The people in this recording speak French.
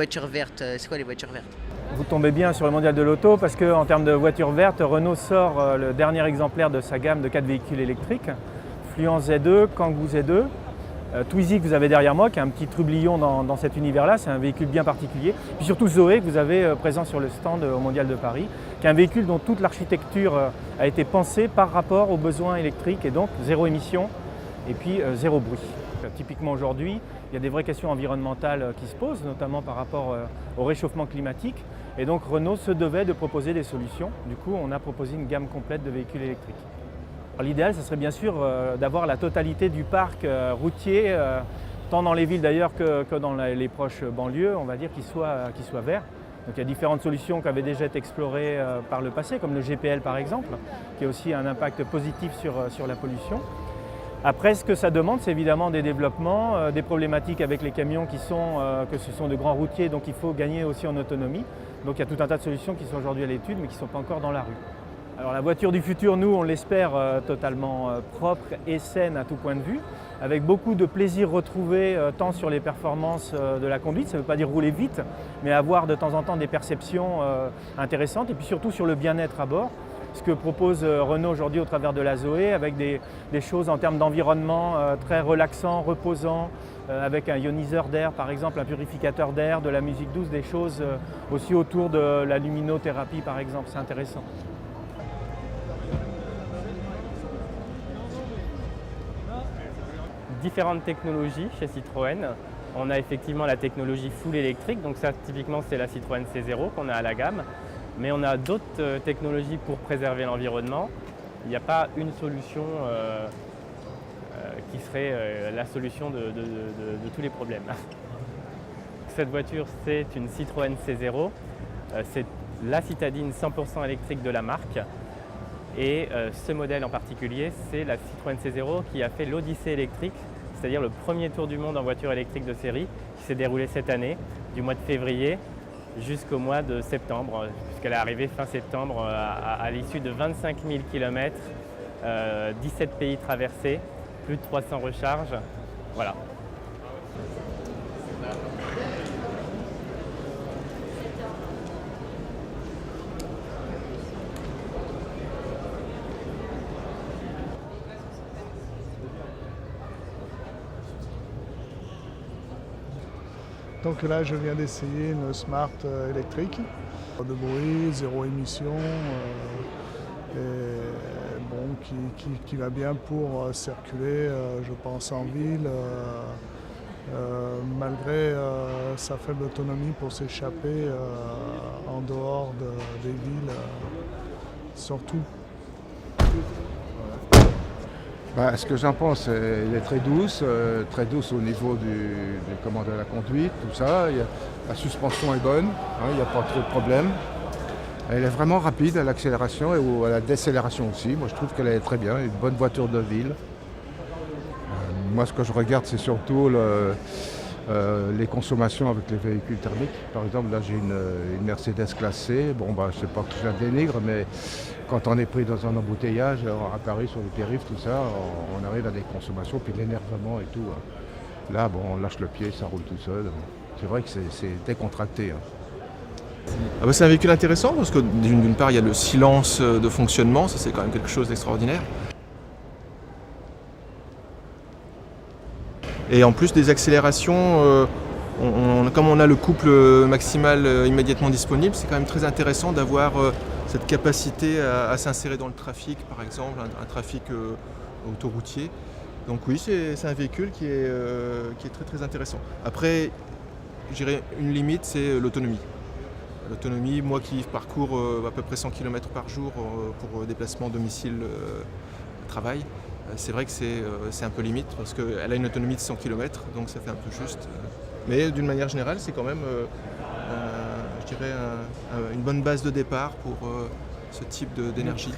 voitures vertes, c'est quoi les voitures vertes? Vous tombez bien sur le mondial de l'auto parce qu'en termes de voitures vertes, Renault sort le dernier exemplaire de sa gamme de 4 véhicules électriques. Fluence Z2, Kangoo Z2, Twizy que vous avez derrière moi, qui est un petit trublion dans cet univers-là, c'est un véhicule bien particulier. Puis surtout Zoé que vous avez présent sur le stand au Mondial de Paris, qui est un véhicule dont toute l'architecture a été pensée par rapport aux besoins électriques et donc zéro émission et puis zéro bruit. Typiquement aujourd'hui, il y a des vraies questions environnementales qui se posent, notamment par rapport au réchauffement climatique. Et donc Renault se devait de proposer des solutions. Du coup, on a proposé une gamme complète de véhicules électriques. L'idéal, ce serait bien sûr d'avoir la totalité du parc routier, tant dans les villes d'ailleurs que dans les proches banlieues, on va dire, qui soit vert. Donc il y a différentes solutions qui avaient déjà été explorées par le passé, comme le GPL par exemple, qui a aussi un impact positif sur la pollution. Après, ce que ça demande, c'est évidemment des développements, des problématiques avec les camions que ce sont de grands routiers, donc il faut gagner aussi en autonomie. Donc il y a tout un tas de solutions qui sont aujourd'hui à l'étude, mais qui ne sont pas encore dans la rue. Alors la voiture du futur, nous, on l'espère totalement propre et saine à tout point de vue, avec beaucoup de plaisir retrouvé tant sur les performances de la conduite, ça ne veut pas dire rouler vite, mais avoir de temps en temps des perceptions intéressantes, et puis surtout sur le bien-être à bord. Ce que propose Renault aujourd'hui au travers de la Zoé, avec des choses en termes d'environnement très relaxants, reposants, avec un ioniseur d'air par exemple, un purificateur d'air, de la musique douce, des choses aussi autour de la luminothérapie par exemple, c'est intéressant. Différentes technologies chez Citroën. On a effectivement la technologie full électrique, donc ça typiquement c'est la Citroën C0 qu'on a à la gamme. Mais on a d'autres technologies pour préserver l'environnement. Il n'y a pas une solution qui serait la solution de tous les problèmes. Cette voiture, c'est une Citroën C0. C'est la citadine 100% électrique de la marque. Et ce modèle en particulier, c'est la Citroën C0 qui a fait l'Odyssée électrique, c'est-à-dire le premier tour du monde en voiture électrique de série, qui s'est déroulé cette année, du mois de février jusqu'au mois de septembre, puisqu'elle est arrivée fin septembre à l'issue de 25 000 km, 17 pays traversés, plus de 300 recharges. Voilà. Donc là, je viens d'essayer une Smart électrique, de bruit, zéro émission, et bon, qui va bien pour circuler, je pense, en ville, malgré sa faible autonomie pour s'échapper en dehors des villes, surtout. Ce que j'en pense, elle est très douce au niveau de la conduite, tout ça. La suspension est bonne, il n'y a pas trop de problèmes. Elle est vraiment rapide à l'accélération et à la décélération aussi. Moi, je trouve qu'elle est très bien, une bonne voiture de ville. Moi, ce que je regarde, c'est surtout les consommations avec les véhicules thermiques. Par exemple, là, j'ai une Mercedes classe C. Bon, je ne sais pas que je la dénigre, mais quand on est pris dans un embouteillage à Paris, sur les périphes, tout ça, on arrive à des consommations, puis de l'énervement et tout. Là, on lâche le pied, ça roule tout seul. C'est vrai que c'est décontracté. C'est un véhicule intéressant parce que d'une part, il y a le silence de fonctionnement, ça c'est quand même quelque chose d'extraordinaire. Et en plus des accélérations, comme on a le couple maximal immédiatement disponible, c'est quand même très intéressant d'avoir cette capacité à s'insérer dans le trafic, par exemple, un trafic autoroutier. Donc oui, c'est un véhicule qui est très très intéressant. Après, je dirais une limite, c'est l'autonomie. L'autonomie, moi qui parcours à peu près 100 km par jour pour déplacement domicile-travail, c'est vrai que c'est un peu limite parce qu'elle a une autonomie de 100 km, donc ça fait un peu juste. Mais d'une manière générale, c'est quand même je dirais une bonne base de départ pour ce type d'énergie.